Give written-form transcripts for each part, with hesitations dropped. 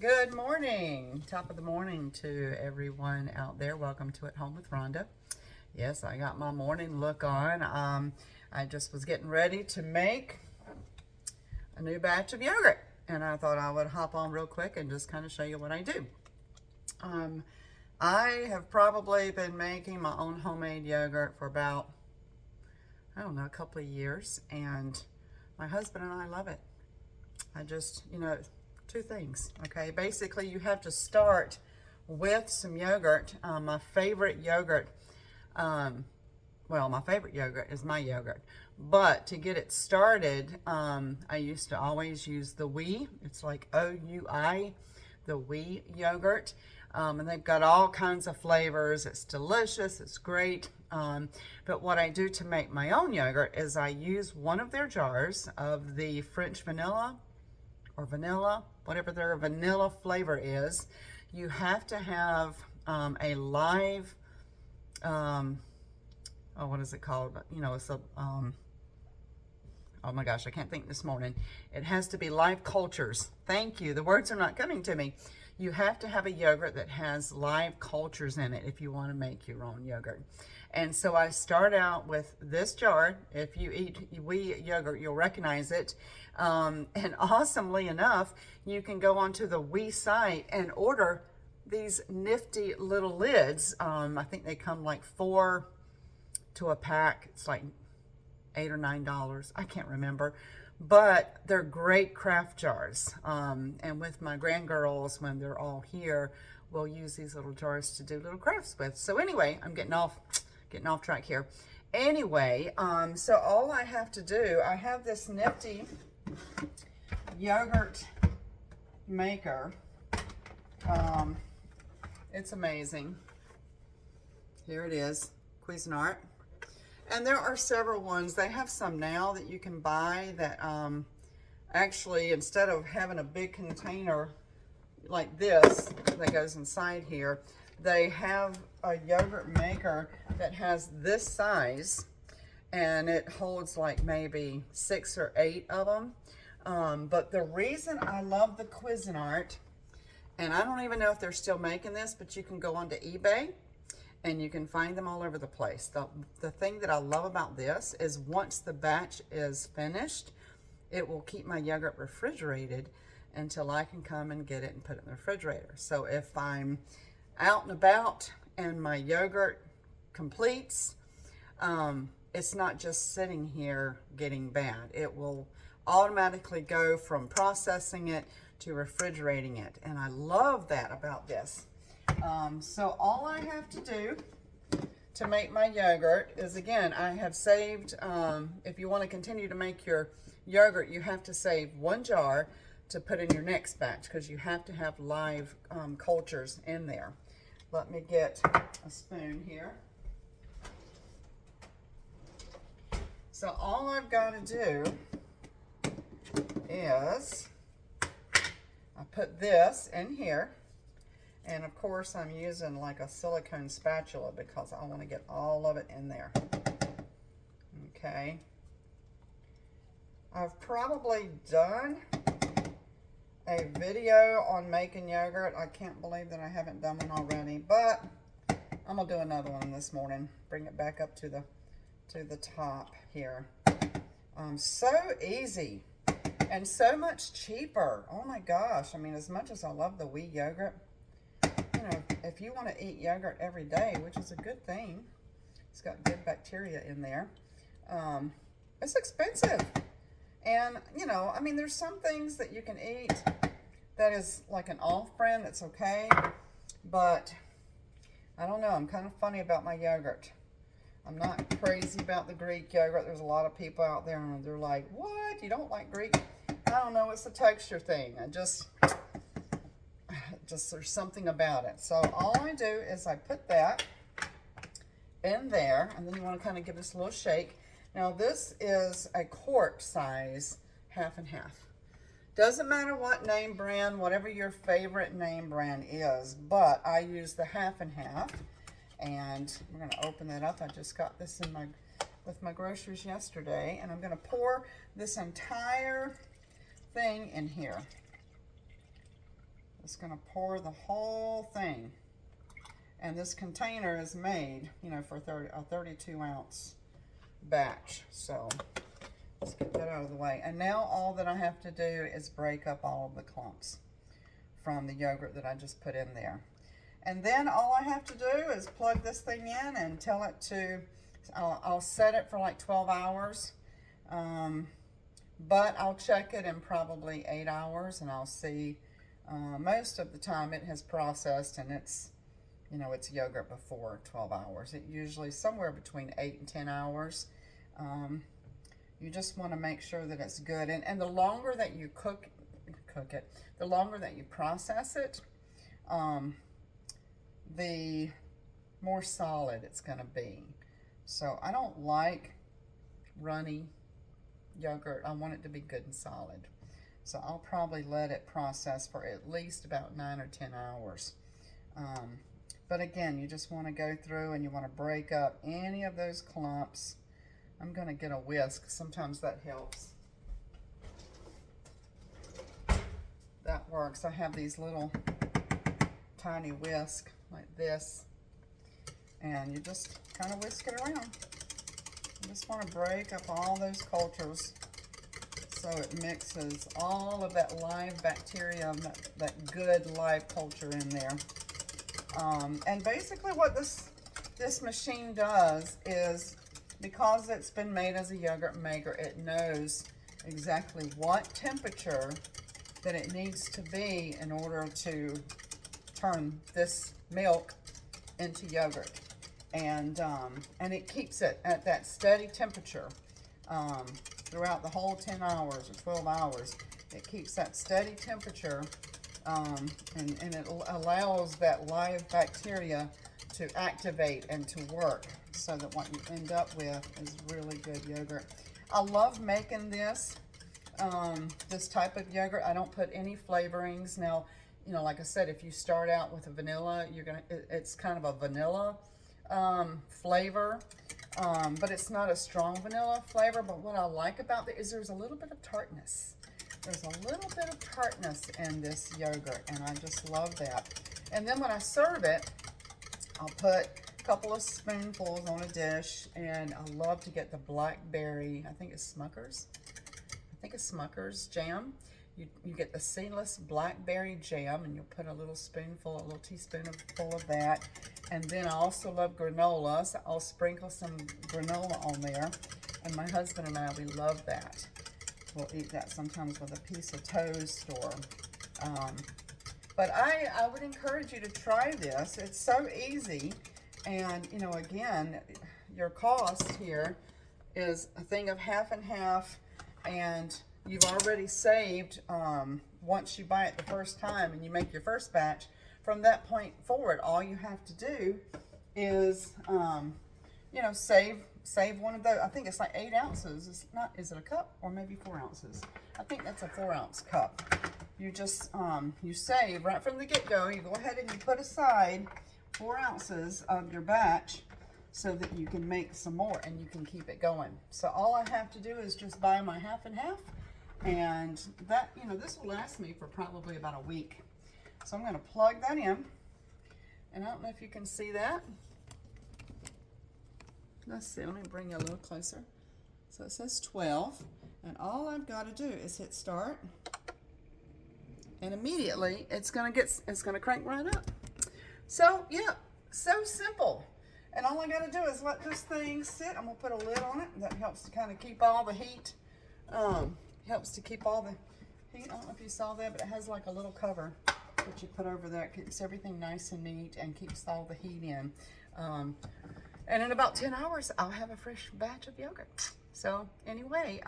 Good morning. Top of the morning to everyone out there. Welcome to At Home with Rhonda. Yes, I got my morning look on. I just was getting ready to make a new batch of yogurt, and I thought I would hop on real quick and just kind of show you what I do. I have probably been making my own homemade yogurt for about, I don't know, a couple of years, and my husband and I love it. I just, two things, okay? Basically, you have to start with some yogurt. My favorite yogurt, my favorite yogurt is my yogurt. But to get it started, I used to always use the OUI. It's like OUI, the OUI yogurt. And they've got all kinds of flavors. It's delicious, it's great. But what I do to make my own yogurt is I use one of their jars of the French vanilla, or vanilla, whatever their vanilla flavor is. You have to have a live, what is it called? It's a, oh my gosh, I can't think this morning. It has to be live cultures. Thank you. The words are not coming to me. You have to have a yogurt that has live cultures in it if you want to make your own yogurt. And so I start out with this jar. If you eat OUI yogurt, you'll recognize it. And awesomely enough, you can go onto the OUI site and order these nifty little lids. I think they come like 4 to a pack. It's like $8 or $9. I can't remember. But they're great craft jars. And with my grandgirls, when they're all here, we'll use these little jars to do little crafts with. So anyway, I'm getting off track here. Anyway, so all I have to do, I have this nifty yogurt maker. It's amazing. Here it is, Cuisinart. And there are several ones. They have some now that you can buy that actually, instead of having a big container like this that goes inside here, they have a yogurt maker that has this size, and it holds like maybe 6 or 8 of them. But the reason I love the Cuisinart, and I don't even know if they're still making this, but you can go onto eBay and you can find them all over the place. The thing that I love about this is once the batch is finished, it will keep my yogurt refrigerated until I can come and get it and put it in the refrigerator. So if I'm out and about and my yogurt completes, it's not just sitting here getting bad. It will automatically go from processing it to refrigerating it. And I love that about this. So all I have to do to make my yogurt is, again, I have saved, if you want to continue to make your yogurt, you have to save 1 jar to put in your next batch, because you have to have live cultures in there. Let me get a spoon here. So all I've got to do is I put this in here. And of course, I'm using like a silicone spatula because I want to get all of it in there. Okay. I've probably done a video on making yogurt. I can't believe that I haven't done one already, but I'm gonna do another one this morning. Bring it back up to the top here. So easy and so much cheaper. Oh my gosh! I mean, as much as I love the OUI yogurt, if you want to eat yogurt every day, which is a good thing, it's got good bacteria in there. It's expensive. And, I mean, there's some things that you can eat that is like an off-brand that's okay. But, I don't know. I'm kind of funny about my yogurt. I'm not crazy about the Greek yogurt. There's a lot of people out there and they're like, what? You don't like Greek? I don't know. It's a texture thing. Just there's something about it. So all I do is I put that in there, and then you want to kind of give this a little shake. Now this is a quart size, half and half. Doesn't matter what name brand, whatever your favorite name brand is, but I use the half and half. And we're going to open that up. I just got this with my groceries yesterday, and I'm going to pour this entire thing in here. Just gonna pour the whole thing. And this container is made, you know, for a 32 ounce batch. So let's get that out of the way. And now all that I have to do is break up all of the clumps from the yogurt that I just put in there. And then all I have to do is plug this thing in and tell it to, I'll set it for like 12 hours. But I'll check it in probably 8 hours, and I'll see most of the time it has processed, and it's, you know, it's yogurt before 12 hours. It usually somewhere between 8 and 10 hours. You just want to make sure that it's good. And the longer that you cook it, the longer that you process it, the more solid it's going to be. So I don't like runny yogurt. I want it to be good and solid. So I'll probably let it process for at least about 9 or 10 hours. But again, you just want to go through and you want to break up any of those clumps. I'm going to get a whisk. Sometimes that helps. That works. I have these little tiny whisk like this. And you just kind of whisk it around. You just want to break up all those cultures so it mixes all of that live bacteria, that good live culture in there. And basically what this machine does is, because it's been made as a yogurt maker, it knows exactly what temperature that it needs to be in order to turn this milk into yogurt. And it keeps it at that steady temperature throughout the whole 10 hours or 12 hours. It keeps that steady temperature, and it allows that live bacteria to activate and to work, so that what you end up with is really good yogurt. I love making this type of yogurt. I don't put any flavorings. Now, you know, like I said, if you start out with a vanilla, it's kind of a vanilla flavor, but it's not a strong vanilla flavor. But what I like about it is there's a little bit of tartness. There's a little bit of tartness in this yogurt, and I just love that. And then when I serve it, I'll put a couple of spoonfuls on a dish, and I love to get the blackberry, I think it's Smucker's jam. You get the seedless blackberry jam, and you'll put a little teaspoonful of that. And then I also love granola, so I'll sprinkle some granola on there. And my husband and I, we love that. We'll eat that sometimes with a piece of toast, or, but I would encourage you to try this. It's so easy. And, you know, again, your cost here is a thing of half and half, and you've already saved, once you buy it the first time and you make your first batch. From that point forward, all you have to do is, you know, save one of those. I think it's like 8 ounces. It's not, is it a cup or maybe 4 ounces? I think that's a 4 ounce cup. You just, you save right from the get-go. You go ahead and you put aside 4 ounces of your batch so that you can make some more and you can keep it going. So all I have to do is just buy my half and half, and that, you know, this will last me for probably about a week. So I'm going to plug that in, and I don't know if you can see that. Let's see, let me bring you a little closer. So it says 12, and all I've got to do is hit start, and immediately it's going to crank right up. So yeah, so simple. And all I got to do is let this thing sit. I'm going to put a lid on it. That helps to kind of keep all the heat. Helps to keep all the heat. I don't know if you saw that, but it has like a little cover that you put over there. It keeps everything nice and neat and keeps all the heat in. And in about 10 hours, I'll have a fresh batch of yogurt. So anyway,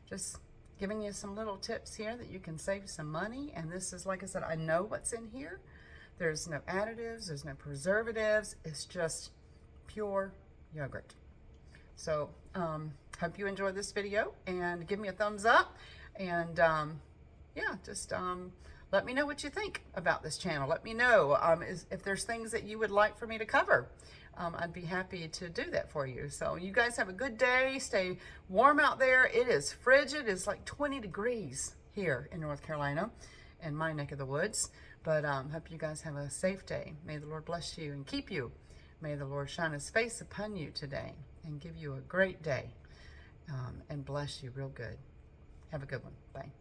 just giving you some little tips here that you can save some money. And this is, like I said, I know what's in here. There's no additives, there's no preservatives. It's just pure yogurt. So hope you enjoyed this video, and give me a thumbs up, and yeah, just let me know what you think about this channel. Let me know if there's things that you would like for me to cover. I'd be happy to do that for you. So you guys have a good day. Stay warm out there. It is frigid. It's like 20 degrees here in North Carolina, in my neck of the woods. But hope you guys have a safe day. May the Lord bless you and keep you. May the Lord shine his face upon you today and give you a great day and bless you real good. Have a good one. Bye.